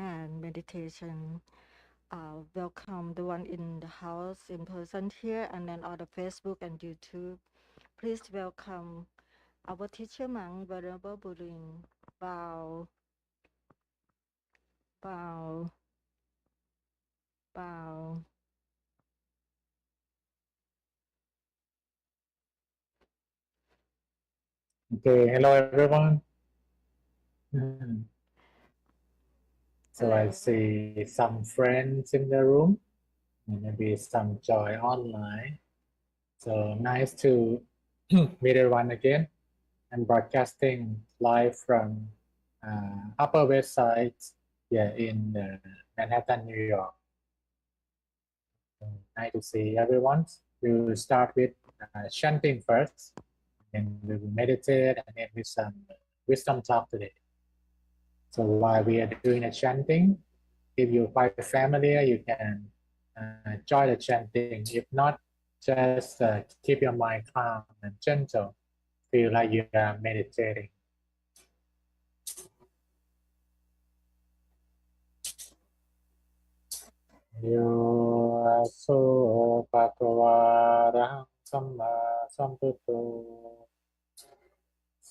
and meditation. Welcome the one in the house in person here and then on the Facebook and YouTube. Please welcome our teacher monk, Lp.Burin. Bow, bow, bow. Okay, hello everyone. So I Hello. see some friends in the room and maybe some joy online. So nice to meet everyone again and broadcasting live from Upper West Side here in Manhattan, New York. Nice to see everyone. We will start with chanting first, and we will meditate and end with some wisdom talk today. So while we are doing the chanting, if you're quite familiar, you can join the chanting. If not, just keep your mind calm and gentle. Feel like you are meditating. Yo aso bhagavata samma sambuddho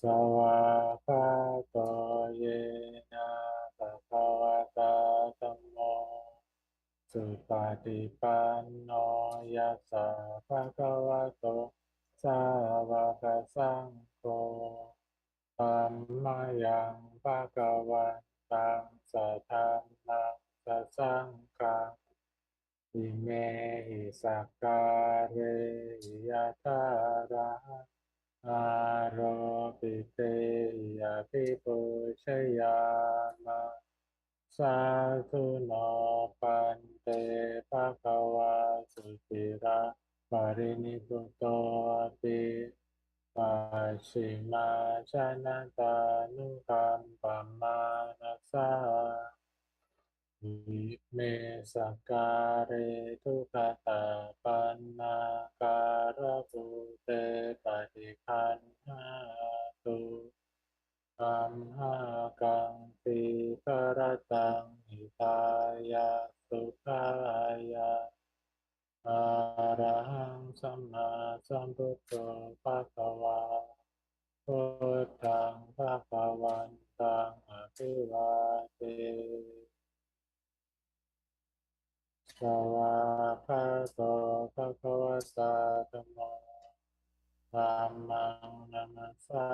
sawakato yena bhagavata dhammo Supatipanno yasa bhagavato sāvaka saṅgho Dhammayang bhagavantang sathannang sasaṅghang Imehi sakkare yataraḥ aropite yapipucayama Sadhu no pante bhagava sutira parinibhutto ati pashima janata nukam pamanasa me sakare tukata panna karabhute patikanhatu Amhakang Piparatang Hitaya Sukaya Arahang Sama Sambuddho Bhagava Buddhang Bhagavantang Abhivate Sawakato Bhagavata Dhammo Dhammang Namasa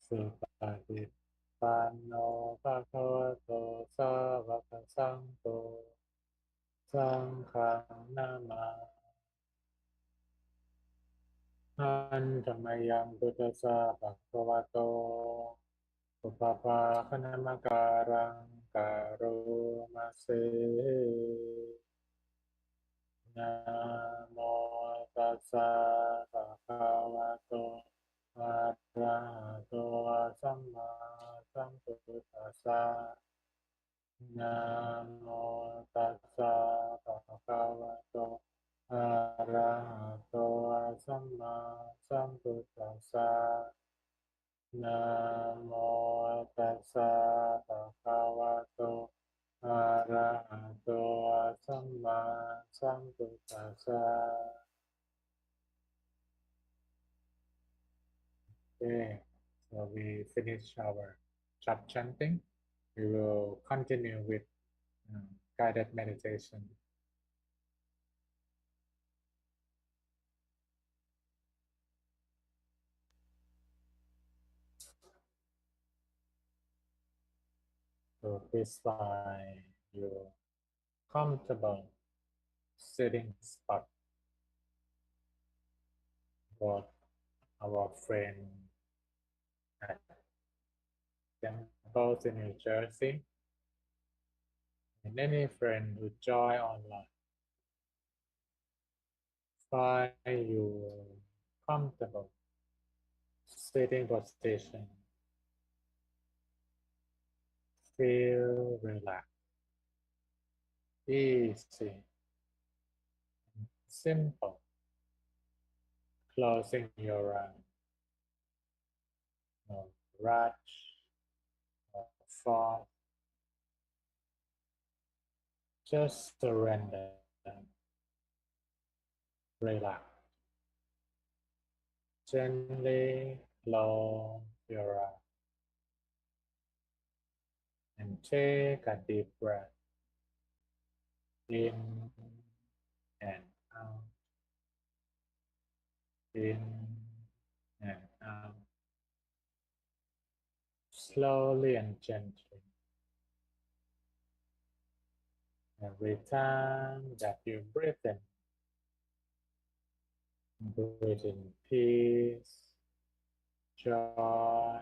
Supatipanno bhagavato sāvaka saṅgho saṅghang Antamayam buddhassa bhagavato Upapākhanamakāraṃ karomase Namo tassa bhagavato arahato samma sambuddhassa Namo tassa bhagavato arahato samma sambuddhassa Namo tassa bhagavato arahato samma sambuddhassa. Okay, so we finish our chat chanting. We will continue with guided meditation. So please find your comfortable sitting spot. Both our friend at temples in New Jersey and any friend who join online. Find your comfortable sitting position. Feel relaxed, easy, simple. Closing your eyes. No rush, forth. Just surrender. Relax. Gently close your eyes and take a deep breath in and out, in and out, slowly and gently. Every time that you breathe in peace, joy,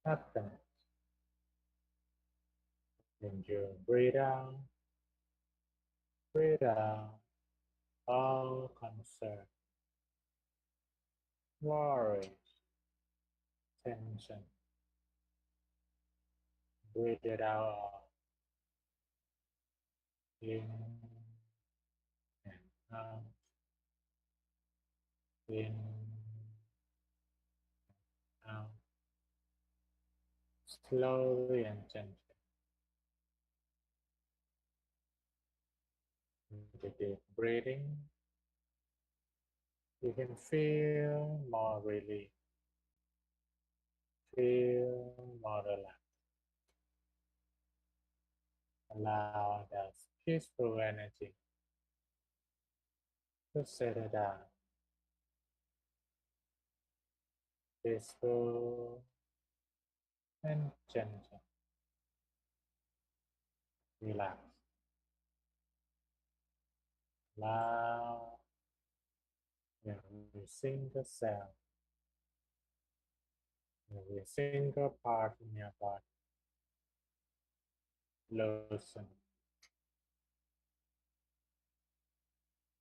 happiness. When you breathe out all concern, worry, tension. Breathe it out in and out, in, out, slowly and gently. With the deep breathing, you can feel more relief, feel more relaxed. Allow that peaceful energy to settle down, peaceful and gentle. Relax. Allow every single cell, every single part in your body loosen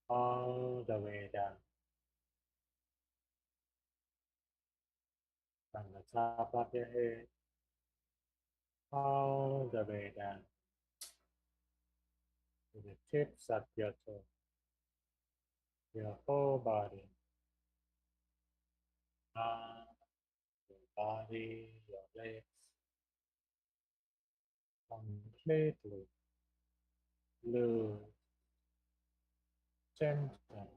all the way down from the top of your head all the way down to the tips of your toes, your whole body, arms, your body, your legs, completely loose, gentle,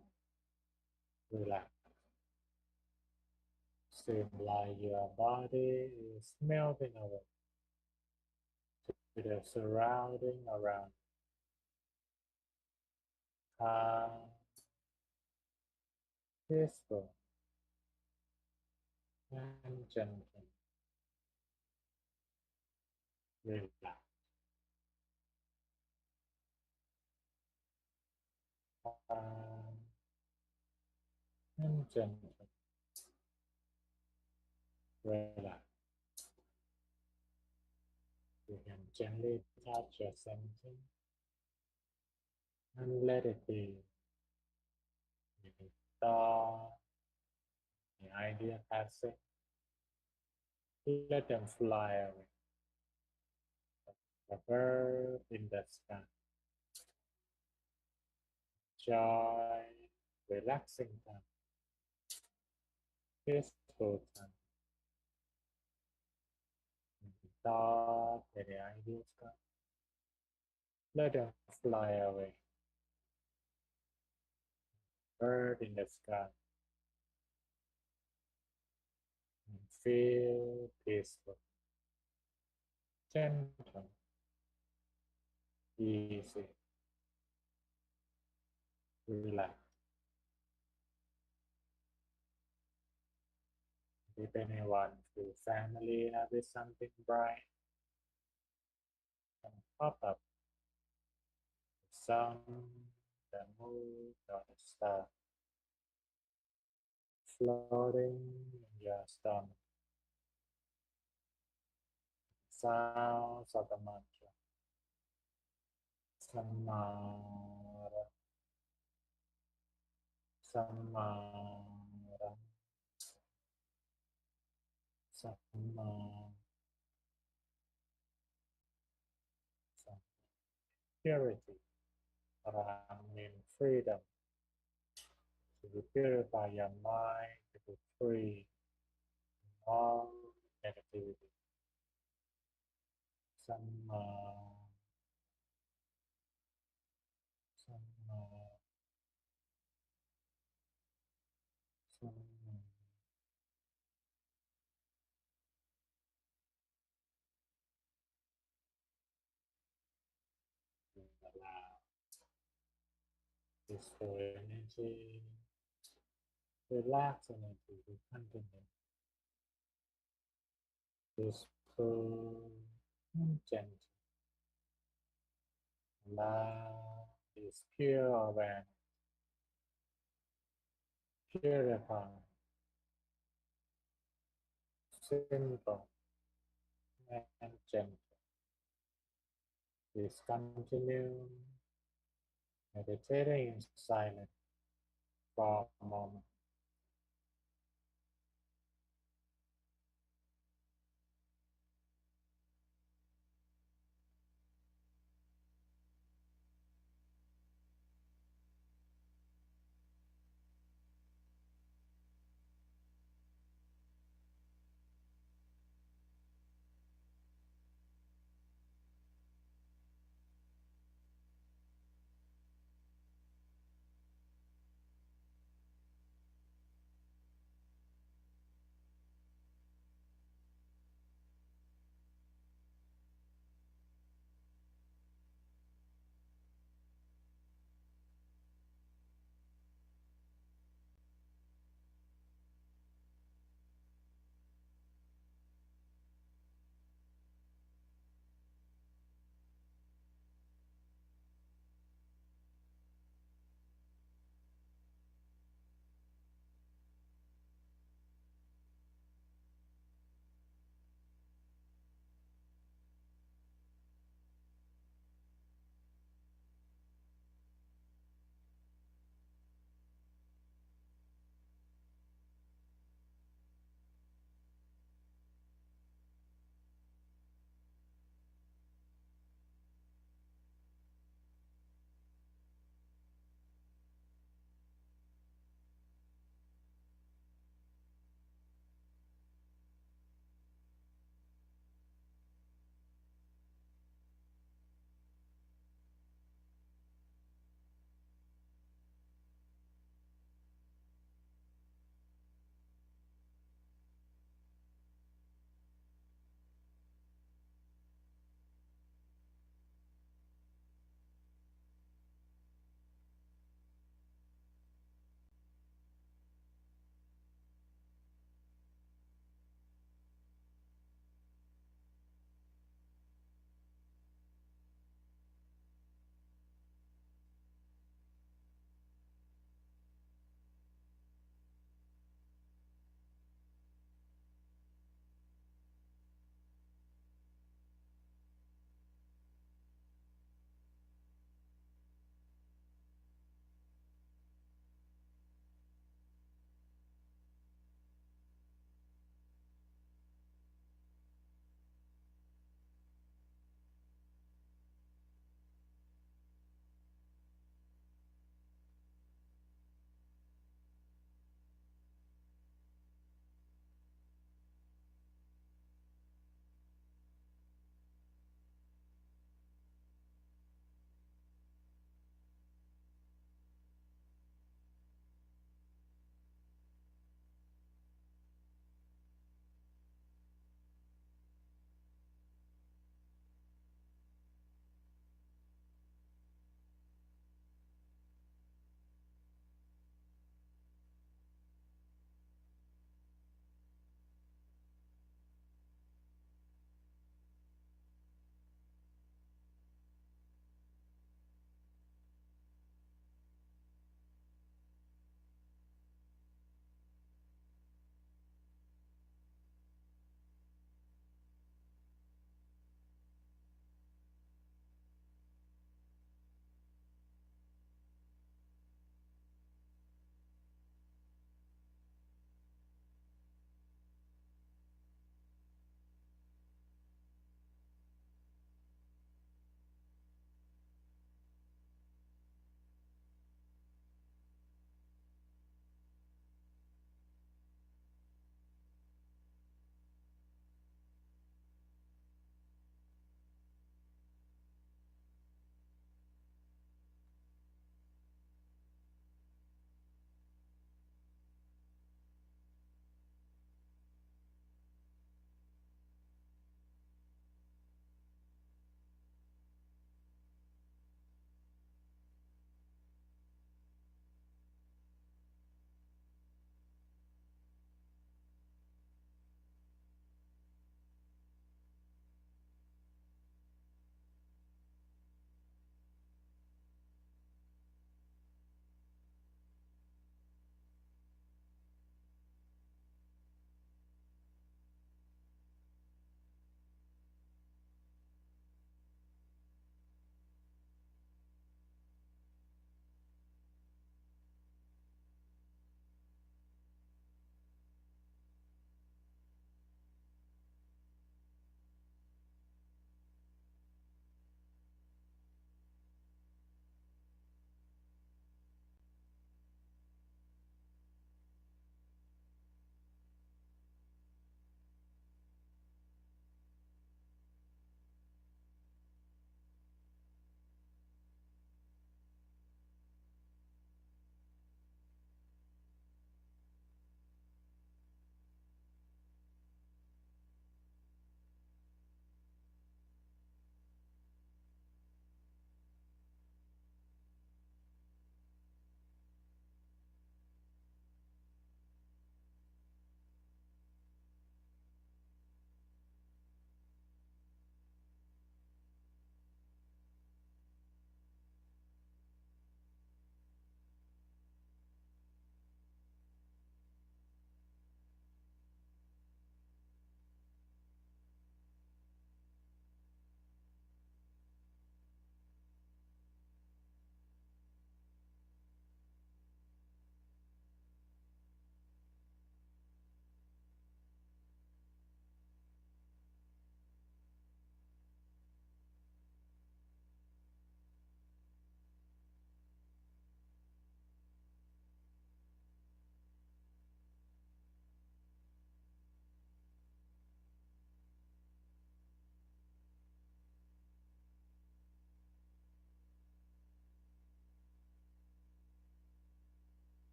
relaxed. Seem like your body is melting away to the surrounding around, calm, peaceful, and gentle. Relax. Calm and gentle. Relax. You can gently touch your center and let it be. Any thought, the idea passing, let them fly away. A bird in the sky. Joy, relaxing time, peaceful time. Any thought, any ideas come, let them fly away. Bird in the sky. And feel peaceful, gentle, easy, relax. If anyone feels familiar with something bright, can pop up, the sun, the moon, or the star floating in your stomach. Sounds of the mantra. Samara, Samara, Samara, purity, mean freedom. To purify your mind, to be free from all negativity. some some some allow this whole energy, relax energy to continue peaceful and gentle. Allow this pure awareness, purify, simple and gentle. Please continue meditating in silence for a moment.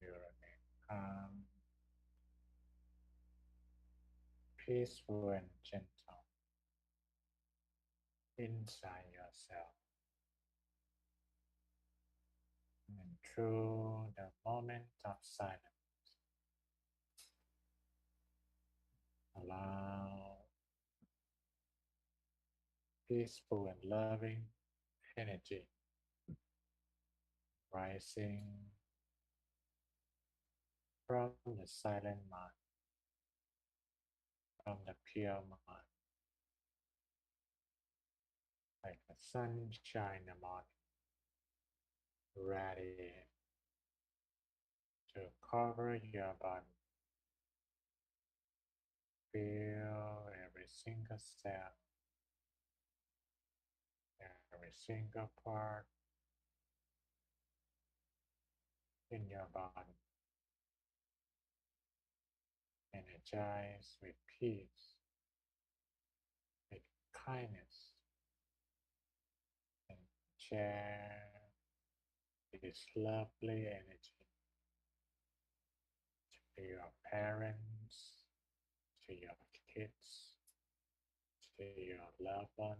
to remain calm, peaceful, and gentle inside yourself. And through the moment of silence, allow peaceful and loving energy rising from the silent mind, from the pure mind, like the sunshine in the morning, radiate to cover your body. Feel every single cell, every single part in your body, energized with peace, with kindness, and share this lovely energy to your parents, to your kids, to your loved ones,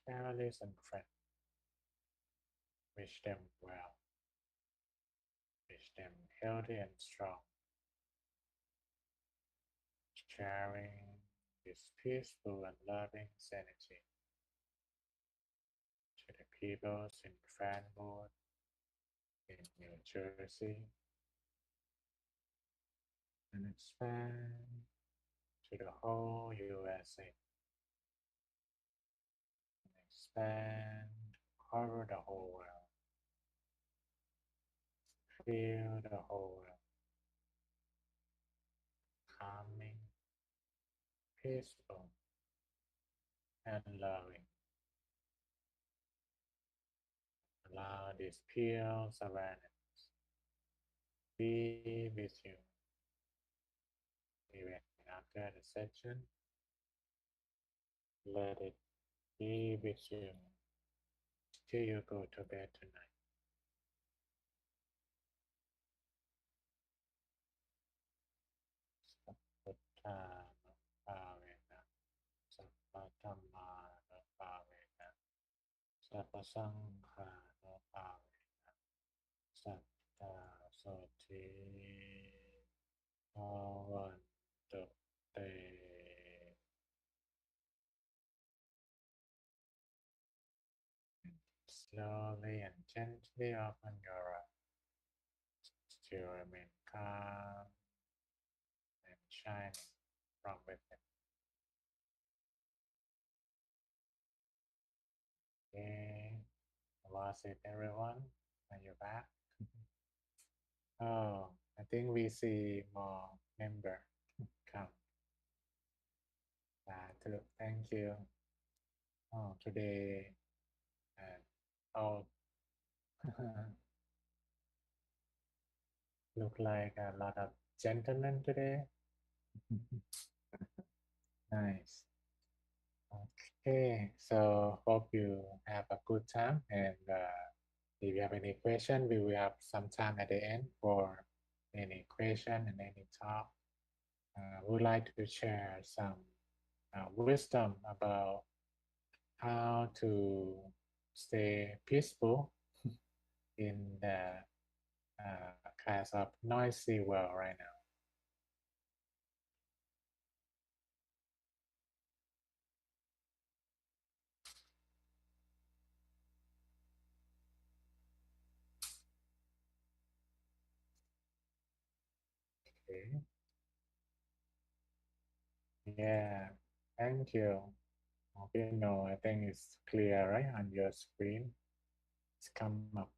families, and friends. Wish them well, wish them healthy and strong, sharing this peaceful and loving energy to the peoples in Franwood, in New Jersey, and expand to the whole USA, and expand cover the whole world, feel the whole world, calming, peaceful, and loving. Allow this peace awareness be with you even after the session. Let it be with you till you go to bed tonight. Sappatthana bhavena, sappatthana bhavena, sappasankhana bhavena, satta soti bhavantu te. Slowly and gently open your eyes to remain calm and shining from within. Okay, was it everyone? Are you back? Oh, I think we see more member come. Thank you. Oh, today, oh, look like a lot of gentlemen today. Nice. Okay, so hope you have a good time, and if you have any question, we will have some time at the end for any question and any talk. Would like to share some wisdom about how to stay peaceful in the kind of noisy world right now. Okay. Yeah, thank you. Okay, no, I think it's clear, right, on your screen. It's come up.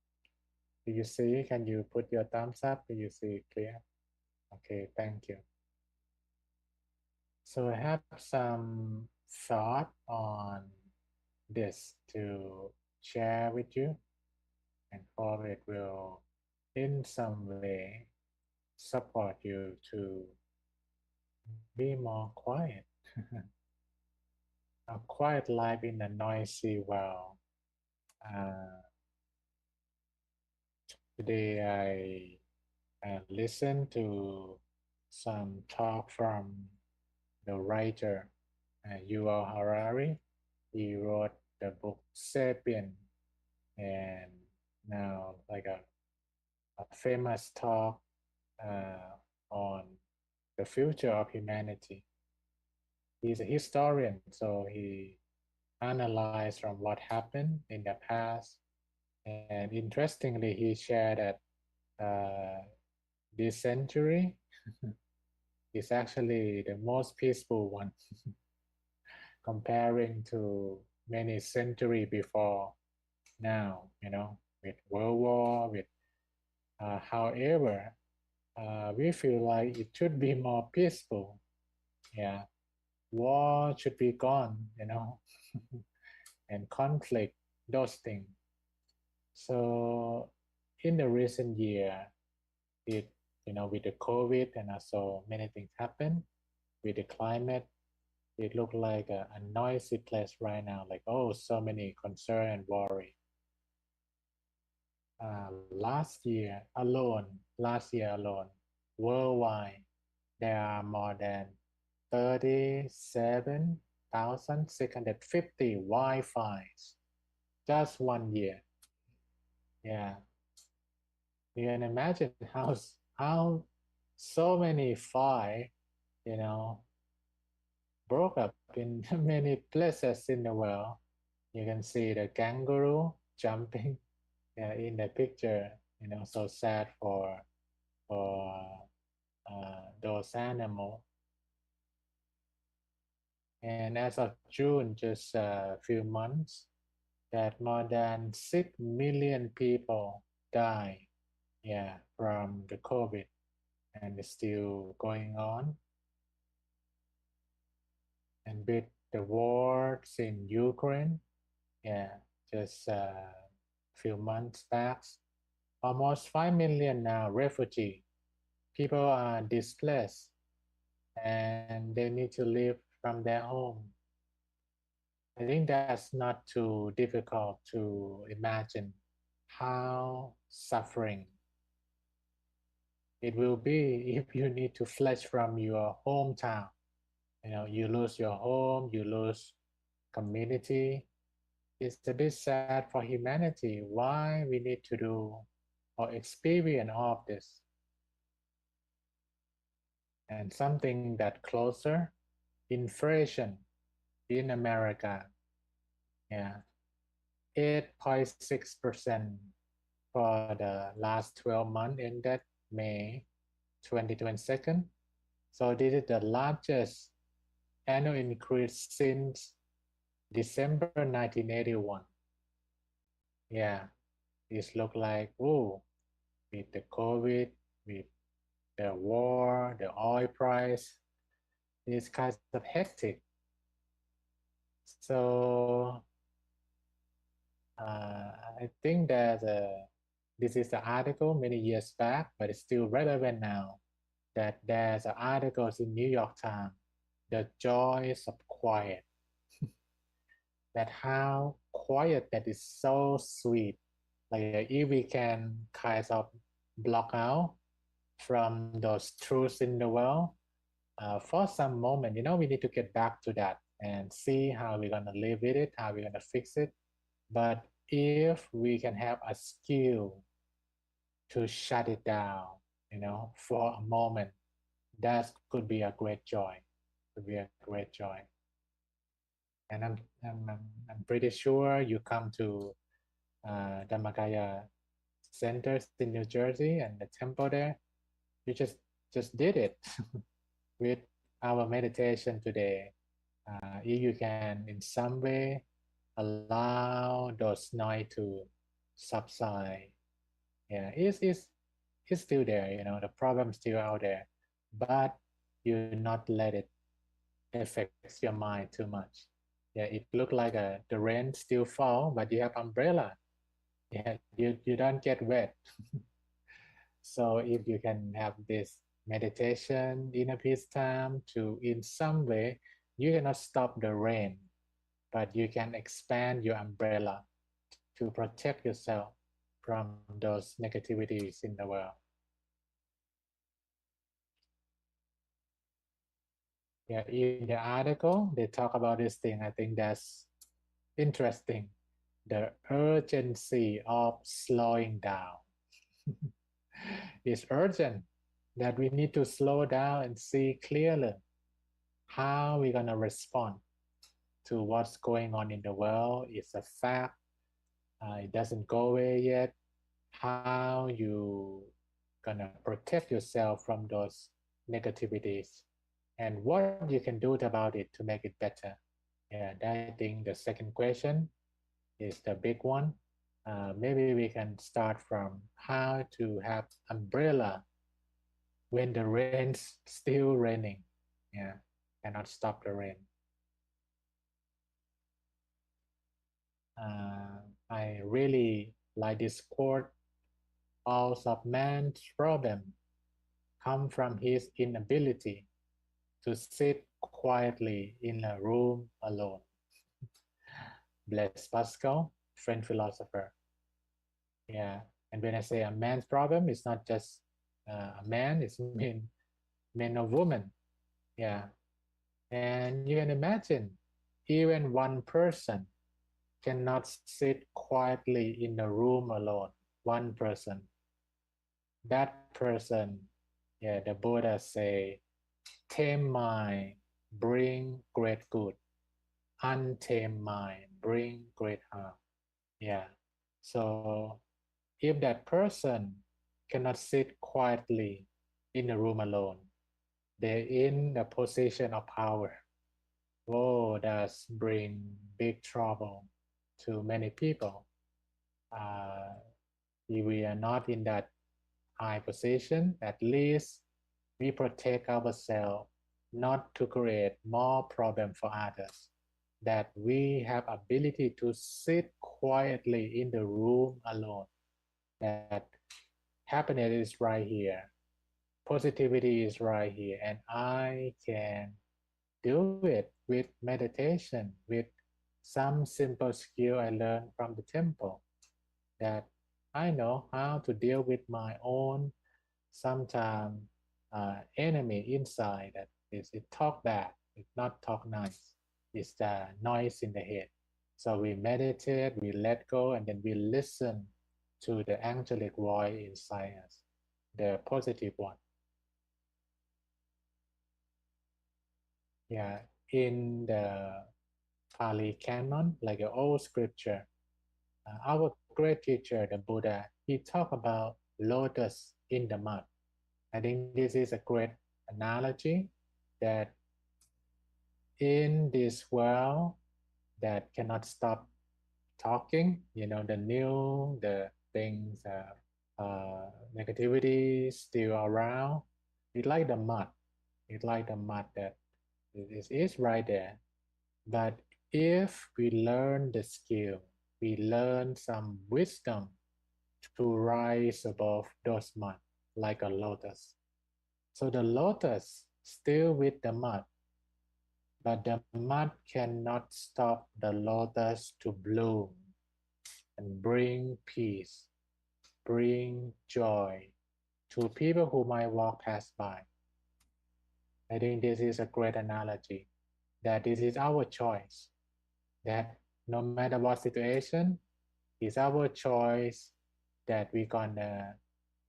Do you see? Can you put your thumbs up? Do you see it clear? Okay, thank you. So I have some thought on this to share with you, and hope it will in some way support you to be more quiet. A quiet life in a noisy world. Today listen to some talk from the writer Yuval Harari. He wrote the book *Sapien*, and now like a famous talk on the future of humanity. He's a historian, so he analyzed from what happened in the past. And interestingly, he shared that this century is actually the most peaceful one comparing to many century before now, with World War, with however, we feel like it should be more peaceful. Yeah, war should be gone, and conflict, those things. So in the recent year, it with the COVID and also many things happen with the climate. It looked like a noisy place right now. Like, oh, so many concern and worry. Last year alone, worldwide, there are more than 37,650 Wi-Fis. Just 1 year. Yeah, you can imagine how so many fi, you know, broke up in many places in the world. You can see the kangaroo jumping in the picture. So sad for those animals. And as of June, just a few months, that more than 6 million people die, from the COVID, and it's still going on. And with the wars in Ukraine, yeah, just a few months back, almost 5 million now refugee. People are displaced and they need to leave from their home. I think that's not too difficult to imagine how suffering it will be if you need to flee from your hometown. You lose your home, you lose community. It's a bit sad for humanity why we need to do or experience all of this. And something that closer, inflation in America, yeah, 8.6% for the last 12 months ended May 2022. So this is the largest annual increase since December 1981. Yeah, it look like, oh, with the COVID, with the war, the oil price, it's kind of hectic. So I think that this is an article many years back, but it's still relevant now. That there's articles in New York Times, the joys of quiet. That how quiet that is so sweet. Like if we can kind of block out from those truths in the world for some moment, we need to get back to that and see how we're gonna live with it, how we're gonna fix it. But if we can have a skill to shut it down, for a moment, that could be a great joy. Could be a great joy. And I'm pretty sure you come to Dhammakaya centers in New Jersey and the temple there. You just did it with our meditation today. If you can in some way allow those noise to subside, yeah, it's still there. The problem's still out there, but you not let it affects your mind too much. Yeah, it look like the rain still fall, but you have umbrella. Yeah, you don't get wet. So if you can have this meditation in a peace time to in some way, you cannot stop the rain, but you can expand your umbrella to protect yourself from those negativities in the world. Yeah, in the article, they talk about this thing. I think that's interesting. The urgency of slowing down. It's urgent that we need to slow down and see clearly how we're going to respond to what's going on in the world. It's a fact. It doesn't go away yet. How you gonna protect yourself from those negativities and what you can do about it to make it better. And I think the second question is the big one. Maybe we can start from how to have umbrella when the rain's still raining. Yeah, cannot stop the rain. I really like this quote. All of man's problem come from his inability to sit quietly in a room alone. Blaise Pascal, French philosopher. Yeah, and when I say a man's problem, it's not just a man; it's men or woman. Yeah, and you can imagine, even one person cannot sit quietly in a room alone. One person. That person, yeah, the Buddha say, tame mind, bring great good. Untamed mind, bring great harm. Yeah. So if that person cannot sit quietly in a room alone, they're in the position of power. Oh, that's bring big trouble to many people. Uh, if we are not in that high position, at least we protect ourselves not to create more problem for others. That we have ability to sit quietly in the room alone. That happiness is right here. Positivity is right here. And I can do it with meditation, with some simple skill I learned from the temple. That I know how to deal with my own sometimes enemy inside that is it talk bad, it's not talk nice, it's the noise in the head. So we meditate, we let go, and then we listen to the angelic voice inside us, the positive one. Yeah, in the Pali Canon, like an old scripture, our great teacher, the Buddha, he talked about lotus in the mud. I think this is a great analogy that in this world that cannot stop talking, the new, the things, negativity still around. It's like the mud. It's like the mud that is right there. But if we learn the skill, we learn some wisdom to rise above those mud like a lotus. So the lotus still with the mud, but the mud cannot stop the lotus to bloom and bring peace, bring joy to people who might walk past by. I think this is a great analogy that this is our choice, that no matter what situation, it's our choice that we're gonna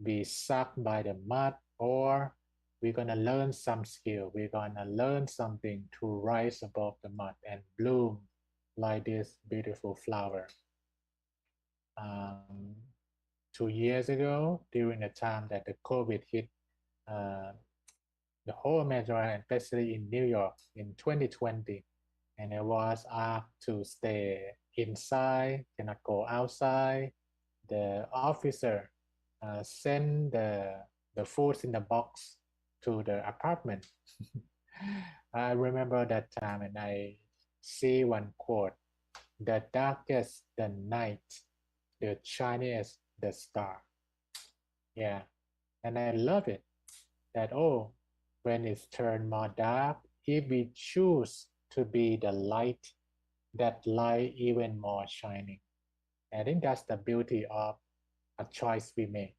be sucked by the mud or we're gonna learn some skill. We're gonna learn something to rise above the mud and bloom like this beautiful flower. Um, 2 years ago, during the time that the COVID hit uh, the whole metro area, especially in New York in 2020, and I was asked to stay inside, cannot go outside. The officer sent the foods in the box to the apartment. I remember that time and I see one quote, the darkest the night, the shiniest the star. Yeah, and I love it that, oh, when it's turned more dark, if we choose to be the light, that light even more shining. I think that's the beauty of a choice we make.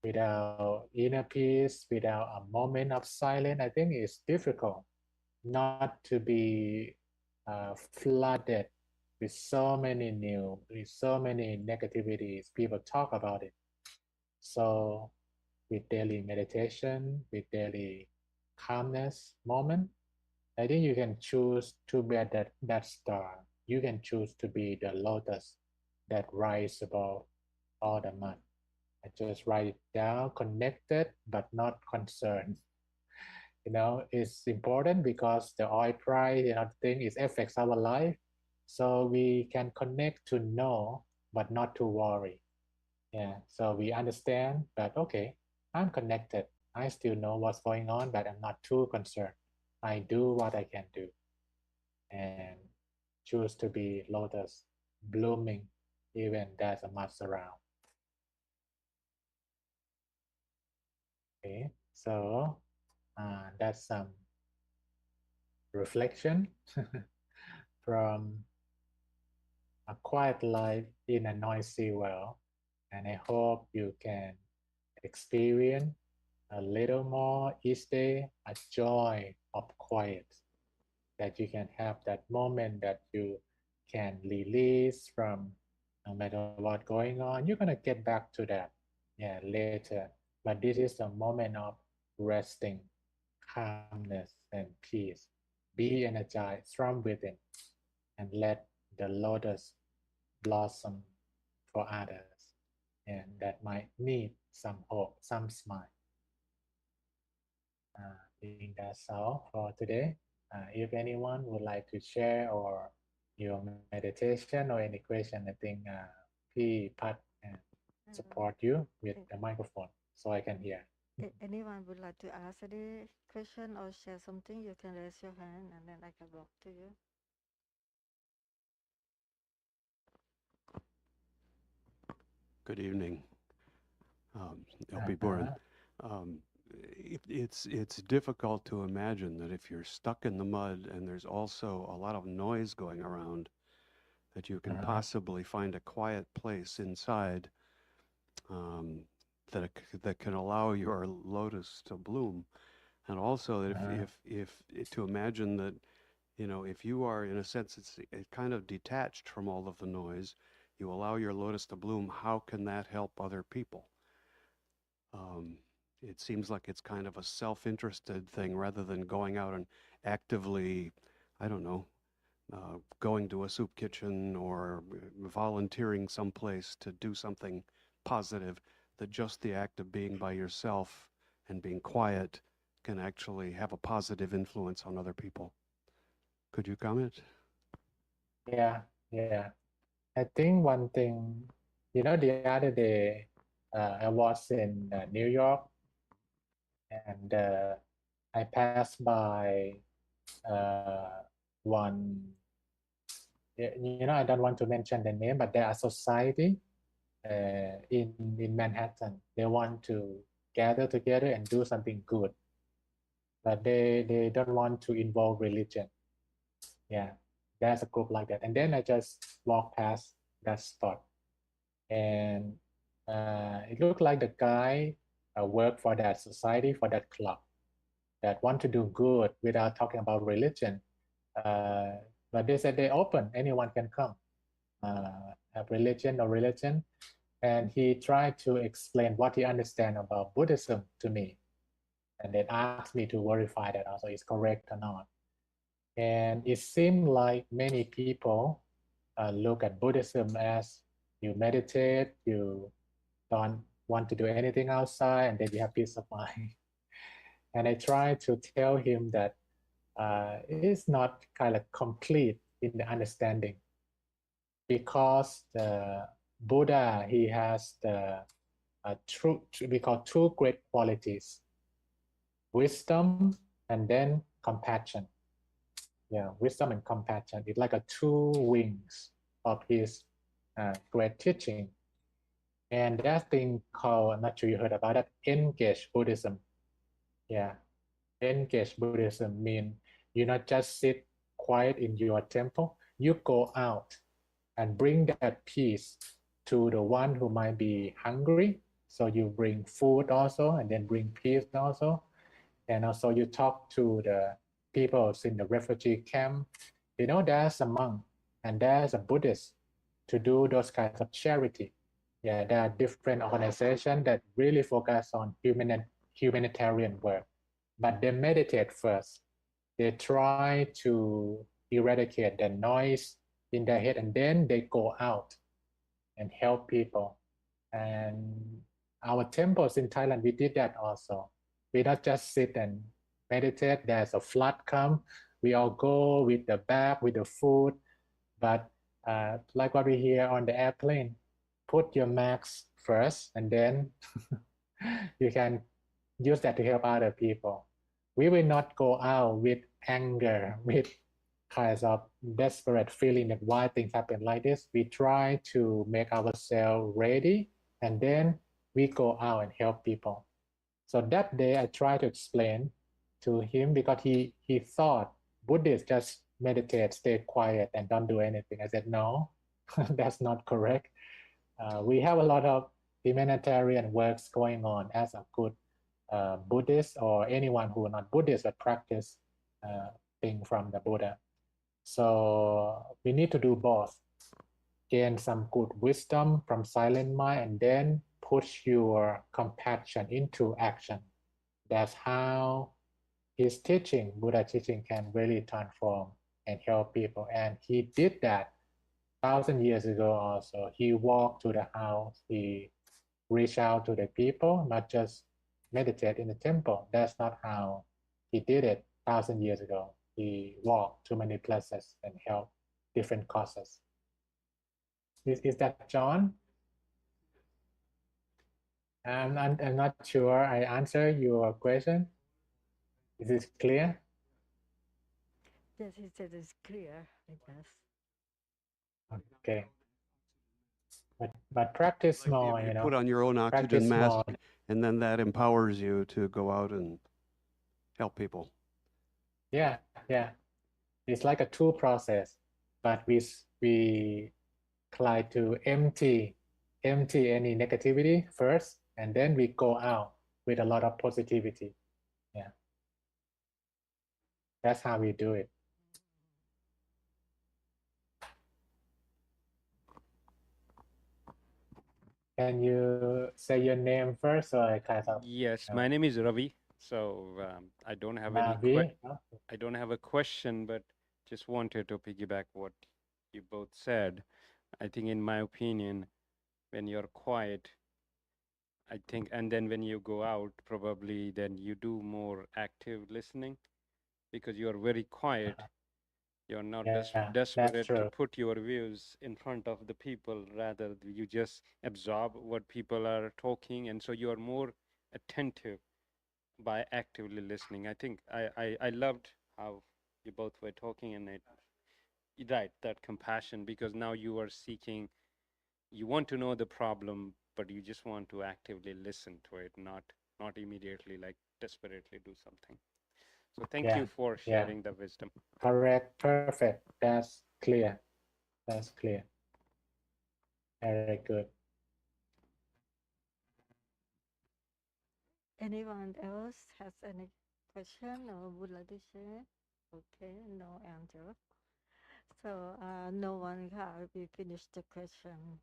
without inner peace, without a moment of silence, I think it's difficult not to be flooded with so many new, with so many negativities. People talk about it. So with daily meditation, with daily calmness moment, I think you can choose to be that star. You can choose to be the lotus that rise above all the mud. I just write it down, connected but not concerned. It's important because the oil price and other thing is affects our life. So we can connect to know, but not to worry. Yeah. So we understand that, okay, I'm connected. I still know what's going on, but I'm not too concerned. I do what I can do and choose to be lotus blooming even there's a mess around. Okay. So that's some reflection from a quiet life in a noisy world. And I hope you can experience a little more each day, a joy of quiet, that you can have that moment that you can release from no matter what's going on. You're going to get back to that, yeah, later. But this is a moment of resting, calmness, and peace. Be energized from within and let the lotus blossom for others. And that might need some hope, some smile. I think that's all for today. If anyone would like to share or your meditation or any question, I think P. Pat Um, support you with if, the microphone so I can hear. if anyone would like to ask any question or share something, you can raise your hand and then I can walk to you. Good evening, Lp.Burin. Uh-huh, Um, it's difficult to imagine that if you're stuck in the mud and there's also a lot of noise going around, that you can uh-huh, possibly find a quiet place inside um, that can allow your lotus to bloom, and also that uh-huh. if to imagine that if you are in a sense it's kind of detached from all of the noise, you allow your lotus to bloom. How can that help other people? Um, it seems like it's kind of a self-interested thing rather than going out and actively, I don't know, going to a soup kitchen or volunteering someplace to do something positive, that just the act of being by yourself and being quiet can actually have a positive influence on other people. Could you comment? Yeah, yeah. I think one thing, the other day, I was in New York and I passed by one, I don't want to mention the name, but there are society in Manhattan. They want to gather together and do something good, but they don't want to involve religion. Yeah, there's a group like that. And then I just walked past that spot, and it looked like the guy worked for that society, for that club, that want to do good without talking about religion. Uh, but they said they open, anyone can come, have religion or religion. And he tried to explain what he understands about Buddhism to me, and then asked me to verify that also is correct or not. And it seemed like many people look at Buddhism as you meditate, you don't want to do anything outside, and then you have peace of mind. And I tried to tell him that it's not kind of complete in the understanding, because the Buddha, he has the we call two great qualities: wisdom and then compassion. Yeah, wisdom and compassion. It's like a two wings of his great teaching. And that thing called, I'm not sure you heard about it, engaged Buddhism. Yeah, engaged Buddhism mean you not just sit quiet in your temple, you go out and bring that peace to the one who might be hungry, So you bring food also, and then bring peace also. And also you talk to the people in the refugee camp. There's a monk and there's a Buddhist to do those kinds of charity. Yeah, there are different organizations that really focus on humanitarian work, but they meditate first. They try to eradicate the noise in their head, and then they go out and help people. And our temples in Thailand, we did that also. We not just sit and meditate. There's a flood come. We all go with the bag, with the food. But like what we hear on the airplane, put your mask first, and then you can use that to help other people. We will not go out with anger, with kinds of desperate feeling that why things happen like this. We try to make ourselves ready, and then we go out and help people. So that day I tried to explain to him because he thought Buddhists just meditate, stay quiet, and don't do anything. I said, no, that's not correct. We have a lot of humanitarian works going on as a good Buddhist or anyone who are not Buddhist but practice thing from the Buddha. So we need to do both. Gain some good wisdom from silent mind and then push your compassion into action. That's how his teaching, Buddha teaching, can really transform and help people. And he did that 1,000 years ago also. He walked to the house, he reached out to the people, not just meditate in the temple. That's not how he did it 1,000 years ago. He walked to many places and helped different causes. Is that John? I'm not sure I answer your question. Is this clear? Yes, he said it's clear, I guess. Okay. But practice Like more, you put on your own oxygen practice mask, more. and then that empowers you to go out and help people. Yeah. It's like a two process, but we try to empty any negativity first, and then we go out with a lot of positivity. Yeah, that's how we do it. Can you say your name first, so I kind of Yes, my name is Ravi. So I don't have any Ravi? I don't have a question, but just wanted to piggyback what you both said. I think, in my opinion, when you're quiet, I think, and then when you go out, probably then you do more active listening because you're very quiet. You're not Yeah, that's desperate true. to put your views in front of the people. Rather, you just absorb what people are talking, and so you are more attentive by actively listening. I think I loved how you both were talking, and right, that compassion, because now you are seeking, you want to know the problem, but you just want to actively listen to it, not immediately like desperately do something. So thank you for sharing the wisdom. Correct, perfect. That's clear. That's clear. Very good. Anyone else has any question or would like to share? Okay, no answer. So no one we finished the question.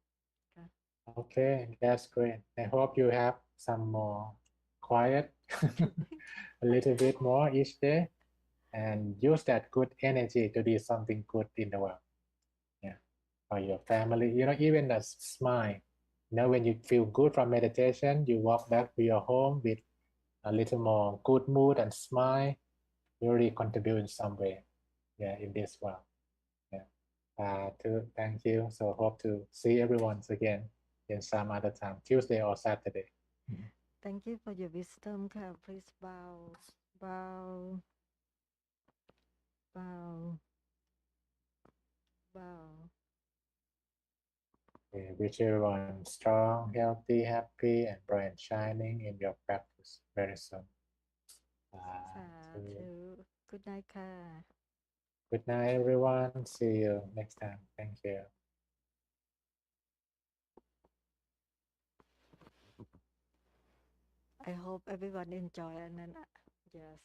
Okay, that's great. I hope you have some more quiet, a little bit more each day, and use that good energy to do something good in the world. Yeah, for your family. Even a smile. When you feel good from meditation, you walk back to your home with a little more good mood and smile. You really contribute in some way. Yeah, in this world. Yeah. Thank you. So hope to see everyone again in some other time, Tuesday or Saturday. Thank you for your wisdom. Please bow, bow, bow, bow. Wish everyone strong, healthy, happy, and bright shining in your practice very soon. Sadhu. Good night, ka. Good night, everyone. See you next time. Thank you. I hope everyone enjoy and then yes.